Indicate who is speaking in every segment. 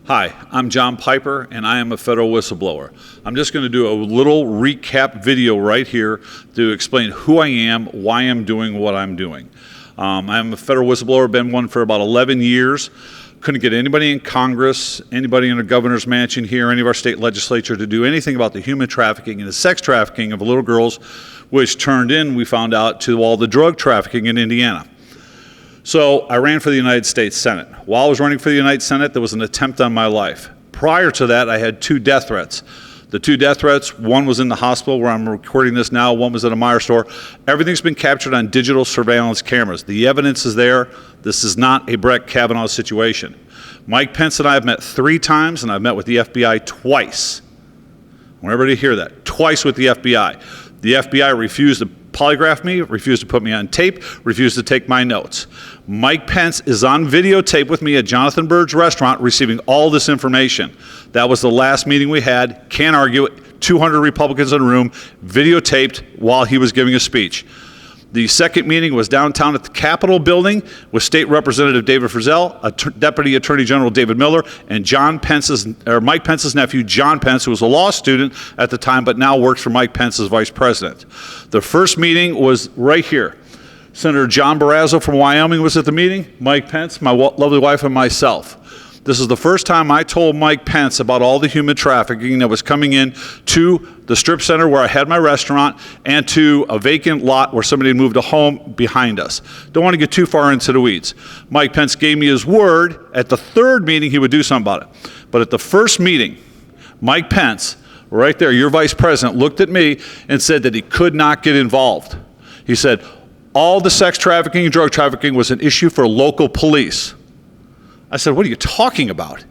Speaker 1: Hi, I'm John Piper, and I am a federal whistleblower. I'm just going to do a little recap video right here to explain who I am, why I'm doing what I'm doing. I'm a federal whistleblower, been one for about 11 years. Couldn't get anybody in Congress, anybody in the governor's mansion here, any of our state legislature to do anything about the human trafficking and the sex trafficking of little girls, which turned in, we found out, to all the drug trafficking in Indiana. So I ran for the United States Senate. While I was running for the United Senate, there was an attempt on my life. Prior to that, I had 2 death threats. The 2 death threats, one was in the hospital where I'm recording this now, one was at a Meijer store. Everything's been captured on digital surveillance cameras. The evidence is there. This is not a Brett Kavanaugh situation. Mike Pence and I have met 3 times, and I've met with the FBI twice. I want everybody to hear that. Twice with the FBI. The FBI refused to polygraph me, refused to put me on tape, refused to take my notes. Mike Pence is on videotape with me at Jonathan Bird's restaurant receiving all this information. That was the last meeting we had. Can't argue it. 200 Republicans in a room, videotaped while he was giving a speech. The second meeting was downtown at the Capitol building with State Representative David Frizzell, Deputy Attorney General David Miller, and Mike Pence's nephew, John Pence, who was a law student at the time but now works for Mike Pence as Vice President. The first meeting was right here. Senator John Barrasso from Wyoming was at the meeting, Mike Pence, my lovely wife, and myself. This is the first time I told Mike Pence about all the human trafficking that was coming in to the strip center where I had my restaurant and to a vacant lot where somebody had moved a home behind us. Don't want to get too far into the weeds. Mike Pence gave me his word at the 3rd meeting he would do something about it. But at the first meeting, Mike Pence, right there, your vice president, looked at me and said that he could not get involved. He said, all the sex trafficking and drug trafficking was an issue for local police. I said, what are you talking about?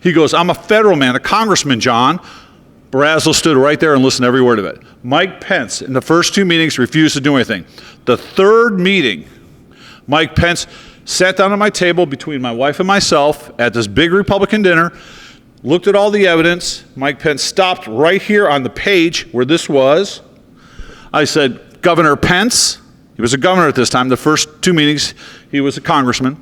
Speaker 1: He goes, I'm a federal man, a congressman, John. Barrasso stood right there and listened to every word of it. Mike Pence, in the first 2 meetings, refused to do anything. The 3rd meeting, Mike Pence sat down at my table between my wife and myself at this big Republican dinner, looked at all the evidence. Mike Pence stopped right here on the page where this was. I said, Governor Pence, he was a governor at this time. The first 2 meetings, he was a congressman.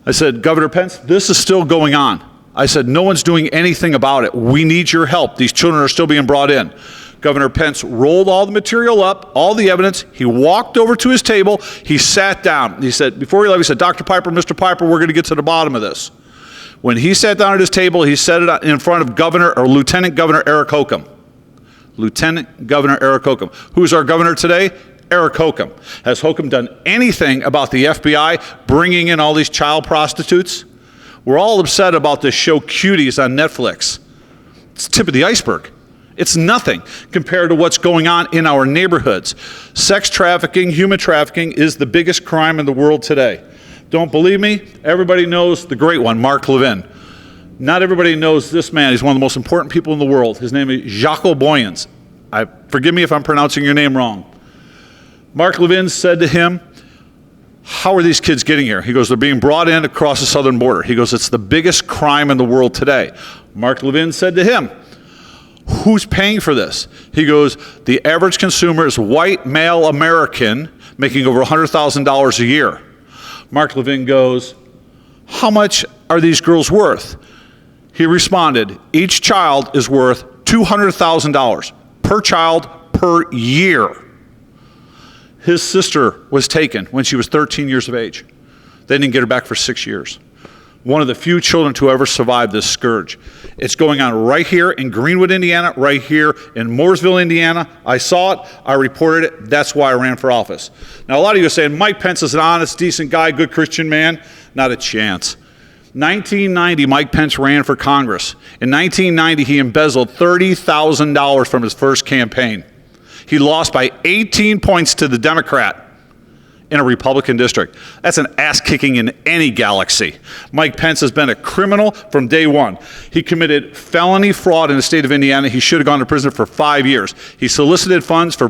Speaker 1: I said, Governor Pence, this is still going on. I said, no one's doing anything about it. We need your help. These children are still being brought in. Governor Pence rolled all the material up, all the evidence. He walked over to his table. He sat down. He said, before he left, he said, Dr. Piper, Mr. Piper, we're going to get to the bottom of this. When he sat down at his table, he said it in front of Lieutenant Governor Eric Holcomb. Lieutenant Governor Eric Holcomb. Who's our governor today? Eric Holcomb. Has Holcomb done anything about the FBI bringing in all these child prostitutes? We're all upset about this show Cuties on Netflix. It's the tip of the iceberg. It's nothing compared to what's going on in our neighborhoods. Sex trafficking, human trafficking is the biggest crime in the world today. Don't believe me? Everybody knows the great one, Mark Levin. Not everybody knows this man. He's one of the most important people in the world. His name is Jacques Boyens. Forgive me if I'm pronouncing your name wrong. Mark Levin said to him, how are these kids getting here? He goes, they're being brought in across the southern border. He goes, it's the biggest crime in the world today. Mark Levin said to him, who's paying for this? He goes, the average consumer is white, male American, making over $100,000 a year. Mark Levin goes, how much are these girls worth? He responded, each child is worth $200,000 per child per year. His sister was taken when she was 13 years of age. They didn't get her back for 6 years. One of the few children to ever survive this scourge. It's going on right here in Greenwood, Indiana, right here in Mooresville, Indiana. I saw it. I reported it. That's why I ran for office. Now, a lot of you are saying, Mike Pence is an honest, decent guy, good Christian man. Not a chance. 1990, Mike Pence ran for Congress. In 1990, he embezzled $30,000 from his first campaign. He lost by 18 points to the Democrat in a Republican district. That's an ass-kicking in any galaxy. Mike Pence has been a criminal from day one. He committed felony fraud in the state of Indiana. He should have gone to prison for 5 years. He solicited funds for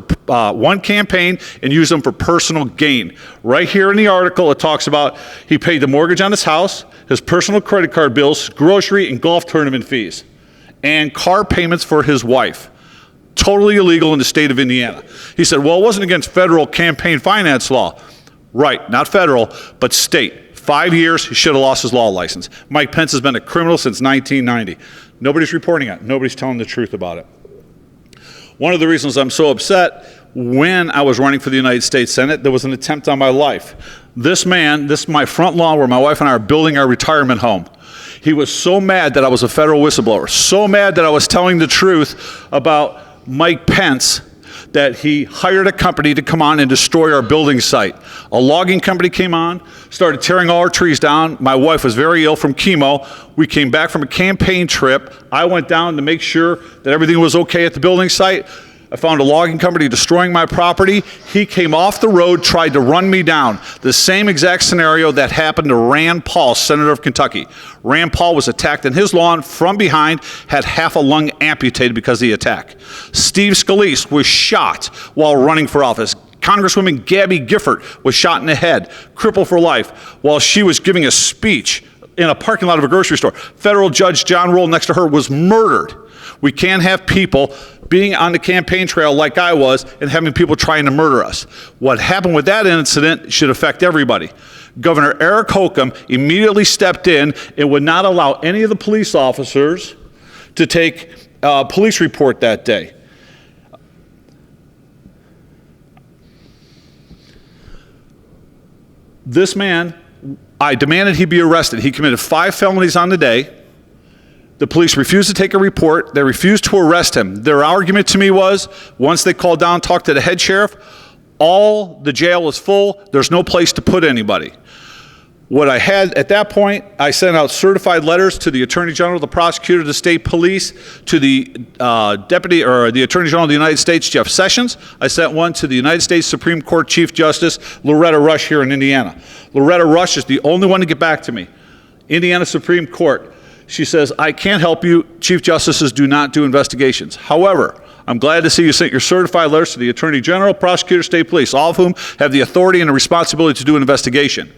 Speaker 1: one campaign and used them for personal gain. Right here in the article, it talks about he paid the mortgage on his house, his personal credit card bills, grocery and golf tournament fees, and car payments for his wife. Totally illegal in the state of Indiana. He said, well, it wasn't against federal campaign finance law. Right, not federal, but state. 5 years, he should have lost his law license. Mike Pence has been a criminal since 1990. Nobody's reporting it. Nobody's telling the truth about it. One of the reasons I'm so upset, when I was running for the United States Senate, there was an attempt on my life. This man, this is my front lawn where my wife and I are building our retirement home. He was so mad that I was a federal whistleblower, so mad that I was telling the truth about Mike Pence, that he hired a company to come on and destroy our building site. A logging company came on, started tearing all our trees down. My wife was very ill from chemo. We came back from a campaign trip. I went down to make sure that everything was okay at the building site. I found a logging company destroying my property. He came off the road, tried to run me down. The same exact scenario that happened to Rand Paul, Senator of Kentucky. Rand Paul was attacked in his lawn from behind, had half a lung amputated because of the attack. Steve Scalise was shot while running for office. Congresswoman Gabby Gifford was shot in the head, crippled for life, while she was giving a speech in a parking lot of a grocery store. Federal Judge John Roll next to her was murdered. We can't have people being on the campaign trail like I was and having people trying to murder us. What happened with that incident should affect everybody. Governor Eric Holcomb immediately stepped in and would not allow any of the police officers to take a police report that day. This man, I demanded he be arrested. He committed 5 felonies on the day. The police refused to take a report. They refused to arrest him. Their argument to me was, once they called down, talked to the head sheriff, all the jail is full. There's no place to put anybody. What I had at that point, I sent out certified letters to the Attorney General, the prosecutor, the state police, to the Deputy or the Attorney General of the United States, Jeff Sessions. I sent one to the United States Supreme Court Chief Justice Loretta Rush here in Indiana. Loretta Rush is the only one to get back to me. Indiana Supreme Court. She says, I can't help you. Chief Justices do not do investigations. However, I'm glad to see you sent your certified letters to the Attorney General, Prosecutor, State Police, all of whom have the authority and the responsibility to do an investigation.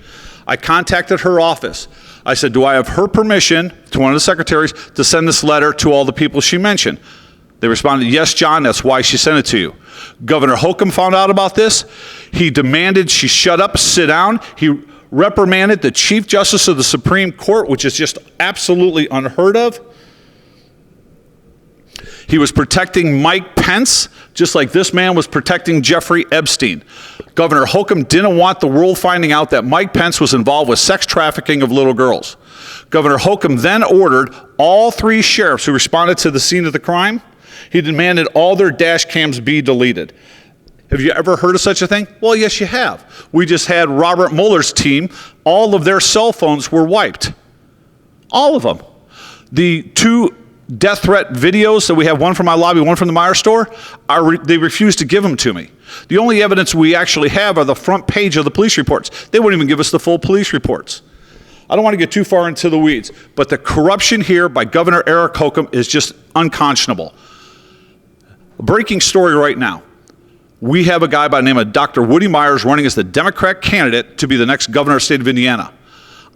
Speaker 1: I contacted her office. I said, do I have her permission, to one of the secretaries, to send this letter to all the people she mentioned? They responded, yes, John, that's why she sent it to you. Governor Holcomb found out about this. He demanded she shut up, sit down. He reprimanded the Chief Justice of the Supreme Court, which is just absolutely unheard of. He was protecting Mike Pence, just like this man was protecting Jeffrey Epstein. Governor Holcomb didn't want the world finding out that Mike Pence was involved with sex trafficking of little girls. Governor Holcomb then ordered all 3 sheriffs who responded to the scene of the crime, he demanded all their dash cams be deleted. Have you ever heard of such a thing? Well, yes, you have. We just had Robert Mueller's team. All of their cell phones were wiped. All of them. The 2 death threat videos that we have, one from my lobby, one from the Meijer store, they refuse to give them to me. The only evidence we actually have are the front page of the police reports. They wouldn't even give us the full police reports. I don't want to get too far into the weeds, but the corruption here by Governor Eric Holcomb is just unconscionable. A breaking story right now. We have a guy by the name of Dr. Woody Myers running as the Democrat candidate to be the next governor of the state of Indiana.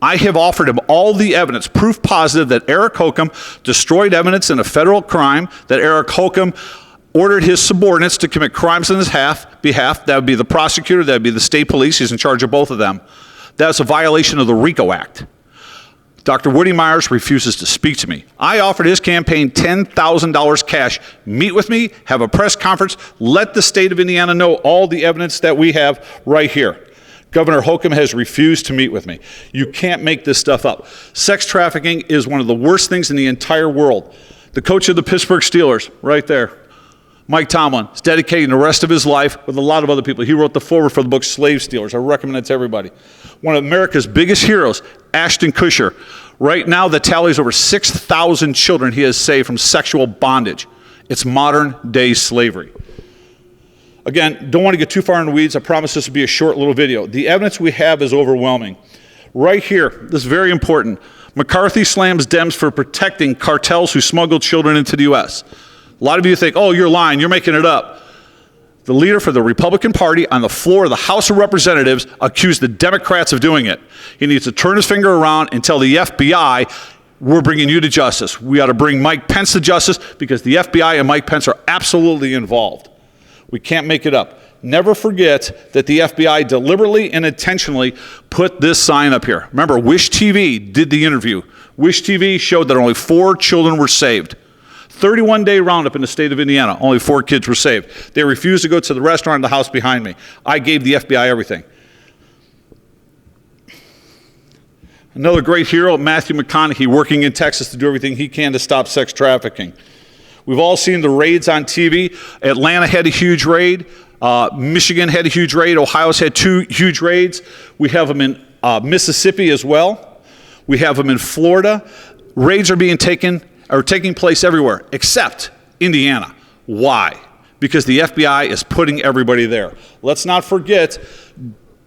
Speaker 1: I have offered him all the evidence, proof positive that Eric Holcomb destroyed evidence in a federal crime, that Eric Holcomb ordered his subordinates to commit crimes on his behalf. That would be the prosecutor, that would be the state police. He's in charge of both of them. That's a violation of the RICO Act. Dr. Woody Myers refuses to speak to me. I offered his campaign $10,000 cash. Meet with me, have a press conference, let the state of Indiana know all the evidence that we have right here. Governor Holcomb has refused to meet with me. You can't make this stuff up. Sex trafficking is one of the worst things in the entire world. The coach of the Pittsburgh Steelers, right there, Mike Tomlin, is dedicating the rest of his life with a lot of other people. He wrote the foreword for the book Slave Stealers. I recommend it to everybody. One of America's biggest heroes, Ashton Kutcher. Right now, the tally is over 6,000 children he has saved from sexual bondage. It's modern day slavery. Again, don't want to get too far in the weeds. I promise this will be a short little video. The evidence we have is overwhelming. Right here, this is very important. McCarthy slams Dems for protecting cartels who smuggle children into the U.S. A lot of you think, oh, you're lying, you're making it up. The leader for the Republican Party on the floor of the House of Representatives accused the Democrats of doing it. He needs to turn his finger around and tell the FBI, we're bringing you to justice. We ought to bring Mike Pence to justice because the FBI and Mike Pence are absolutely involved. We can't make it up. Never forget that the FBI deliberately and intentionally put this sign up here. Remember, Wish TV did the interview. Wish TV showed that only 4 children were saved. 31-day roundup in the state of Indiana, only 4 kids were saved. They refused to go to the restaurant in the house behind me. I gave the FBI everything. Another great hero, Matthew McConaughey, working in Texas to do everything he can to stop sex trafficking. We've all seen the raids on TV. Atlanta had a huge raid. Michigan had a huge raid. Ohio's had 2 huge raids. We have them in Mississippi as well. We have them in Florida. Raids are taking place everywhere except Indiana. Why? Because the FBI is putting everybody there. Let's not forget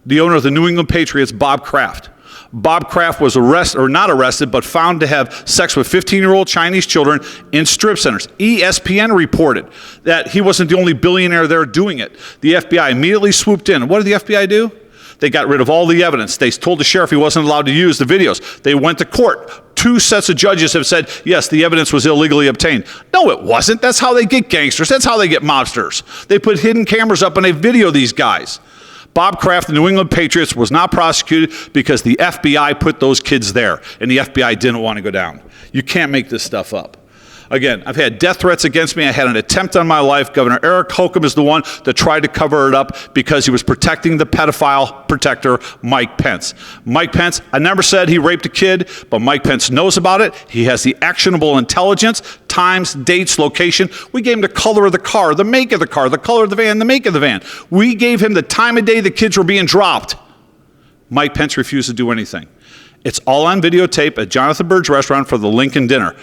Speaker 1: the owner of the New England Patriots, Bob Kraft. Bob Kraft was not arrested, but found to have sex with 15-year-old Chinese children in strip centers. ESPN reported that he wasn't the only billionaire there doing it. The FBI immediately swooped in. What did the FBI do? They got rid of all the evidence. They told the sheriff he wasn't allowed to use the videos. They went to court. 2 sets of judges have said, yes, the evidence was illegally obtained. No, it wasn't. That's how they get gangsters. That's how they get mobsters. They put hidden cameras up and they video these guys. Bob Kraft, the New England Patriots, was not prosecuted because the FBI put those kids there, and the FBI didn't want to go down. You can't make this stuff up. Again, I've had death threats against me. I had an attempt on my life. Governor Eric Holcomb is the one that tried to cover it up because he was protecting the pedophile protector, Mike Pence. Mike Pence, I never said he raped a kid, but Mike Pence knows about it. He has the actionable intelligence, times, dates, location. We gave him the color of the car, the make of the car, the color of the van, the make of the van. We gave him the time of day the kids were being dropped. Mike Pence refused to do anything. It's all on videotape at Jonathan Bird's restaurant for the Lincoln dinner.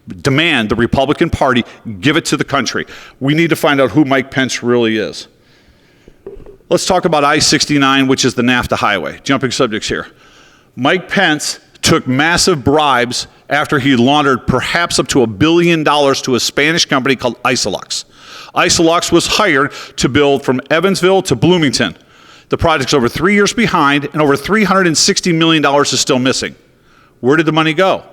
Speaker 1: Demand the Republican Party give it to the country. We need to find out who Mike Pence really is. Let's talk about I-69, which is the NAFTA highway. Jumping subjects here. Mike Pence took massive bribes after he laundered perhaps up to $1 billion to a Spanish company called Isolux. Isolux was hired to build from Evansville to Bloomington. The project's over 3 years behind, and over $360 million is still missing. Where did the money go?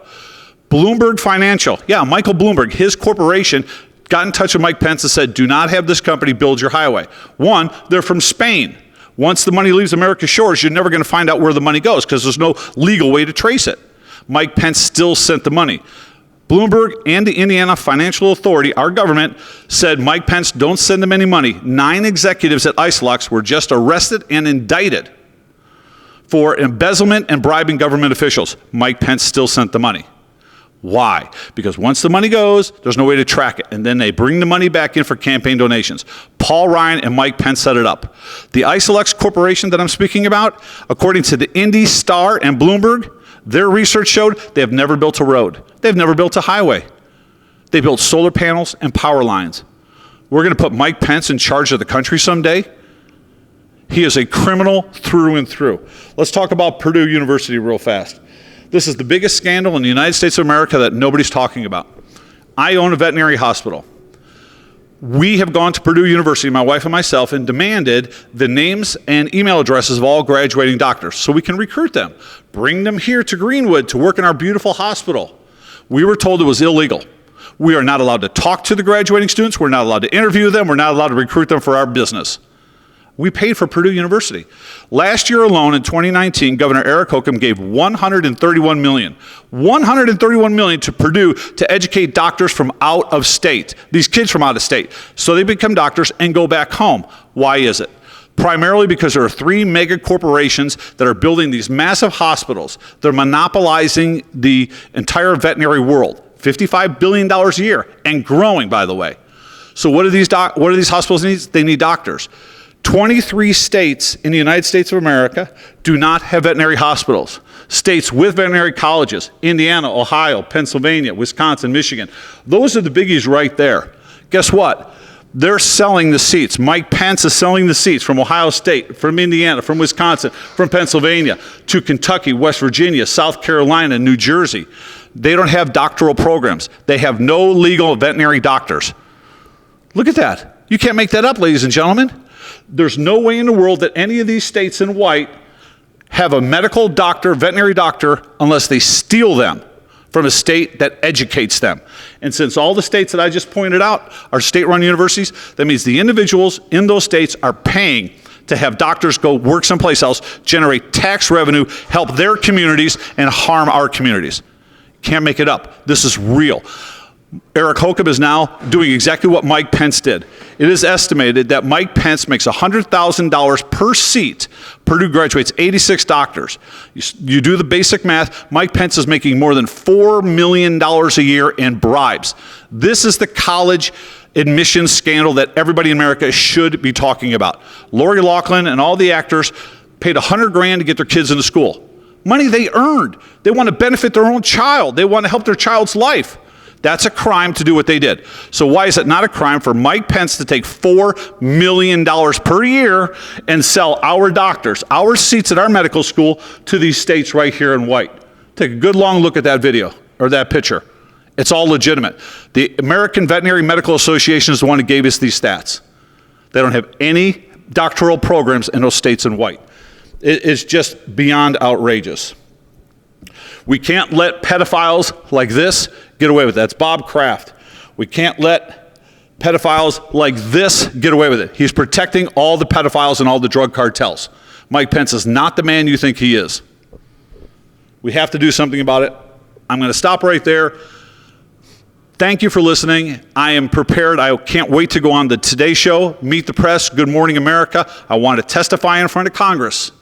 Speaker 1: Bloomberg Financial, Michael Bloomberg, his corporation got in touch with Mike Pence and said, do not have this company build your highway. One, they're from Spain. Once the money leaves America's shores, you're never going to find out where the money goes because there's no legal way to trace it. Mike Pence still sent the money. Bloomberg and the Indiana Financial Authority, our government, said, Mike Pence, don't send them any money. 9 executives at Isolux were just arrested and indicted for embezzlement and bribing government officials. Mike Pence still sent the money. Why? Because once the money goes, there's no way to track it. And then they bring the money back in for campaign donations. Paul Ryan and Mike Pence set it up. The Isolux Corporation that I'm speaking about, according to the Indy Star and Bloomberg, their research showed they have never built a road. They've never built a highway. They built solar panels and power lines. We're going to put Mike Pence in charge of the country someday. He is a criminal through and through. Let's talk about Purdue University real fast. This is the biggest scandal in the United States of America that nobody's talking about. I own a veterinary hospital. We have gone to Purdue University, my wife and myself, and demanded the names and email addresses of all graduating doctors so we can recruit them, bring them here to Greenwood to work in our beautiful hospital. We were told it was illegal. We are not allowed to talk to the graduating students. We're not allowed to interview them. We're not allowed to recruit them for our business. We paid for Purdue University. Last year alone, in 2019, Governor Eric Holcomb gave $131 million to Purdue to educate doctors from out of state, these kids from out of state, so they become doctors and go back home. Why is it? Primarily because there are 3 mega corporations that are building these massive hospitals. They're monopolizing the entire veterinary world, $55 billion a year, and growing, by the way. So what do these hospitals need? They need doctors. 23 states in the United States of America do not have veterinary hospitals. States with veterinary colleges, Indiana, Ohio, Pennsylvania, Wisconsin, Michigan. Those are the biggies right there. Guess what? They're selling the seats. Mike Pence is selling the seats from Ohio State, from Indiana, from Wisconsin, from Pennsylvania, to Kentucky, West Virginia, South Carolina, New Jersey. They don't have doctoral programs. They have no legal veterinary doctors. Look at that. You can't make that up, ladies and gentlemen. There's no way in the world that any of these states in white have a medical doctor, veterinary doctor, unless they steal them from a state that educates them. And since all the states that I just pointed out are state-run universities, that means the individuals in those states are paying to have doctors go work someplace else, generate tax revenue, help their communities, and harm our communities. Can't make it up. This is real. Eric Holcomb is now doing exactly what Mike Pence did. It is estimated that Mike Pence makes $100,000 per seat. Purdue graduates 86 doctors. You do the basic math, Mike Pence is making more than $4 million a year in bribes. This is the college admissions scandal that everybody in America should be talking about. Lori Loughlin and all the actors paid $100,000 to get their kids into school. Money they earned. They want to benefit their own child. They want to help their child's life. That's a crime to do what they did. So why is it not a crime for Mike Pence to take $4 million per year and sell our doctors, our seats at our medical school to these states right here in white? Take a good long look at that video or that picture. It's all legitimate. The American Veterinary Medical Association is the one who gave us these stats. They don't have any doctoral programs in those states in white. It's just beyond outrageous. We can't let pedophiles like this get away with it. That's Bob Kraft. We can't let pedophiles like this get away with it. He's protecting all the pedophiles and all the drug cartels. Mike Pence is not the man you think he is. We have to do something about it. I'm going to stop right there. Thank you for listening. I am prepared. I can't wait to go on the Today Show, Meet the Press, Good Morning America. I want to testify in front of Congress.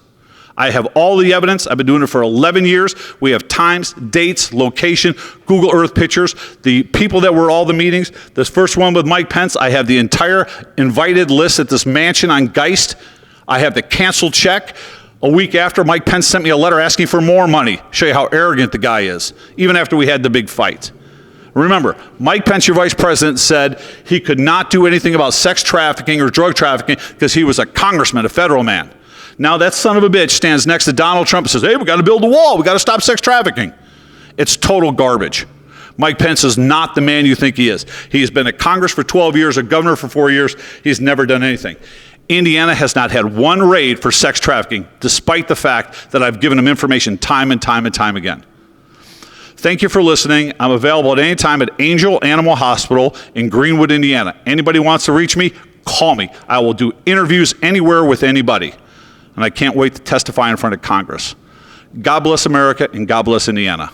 Speaker 1: I have all the evidence. I've been doing it for 11 years. We have times, dates, location, Google Earth pictures, the people that were at all the meetings. This first one with Mike Pence, I have the entire invited list at this mansion on Geist. I have the canceled check. A week after, Mike Pence sent me a letter asking for more money. Show you how arrogant the guy is, even after we had the big fight. Remember, Mike Pence, your vice president, said he could not do anything about sex trafficking or drug trafficking because he was a congressman, a federal man. Now that son of a bitch stands next to Donald Trump and says, hey, we got to build a wall. We got to stop sex trafficking. It's total garbage. Mike Pence is not the man you think he is. He's been at Congress for 12 years, a governor for 4 years. He's never done anything. Indiana has not had one raid for sex trafficking, despite the fact that I've given them information time and time and time again. Thank you for listening. I'm available at any time at Angel Animal Hospital in Greenwood, Indiana. Anybody wants to reach me, call me. I will do interviews anywhere with anybody. And I can't wait to testify in front of Congress. God bless America and God bless Indiana.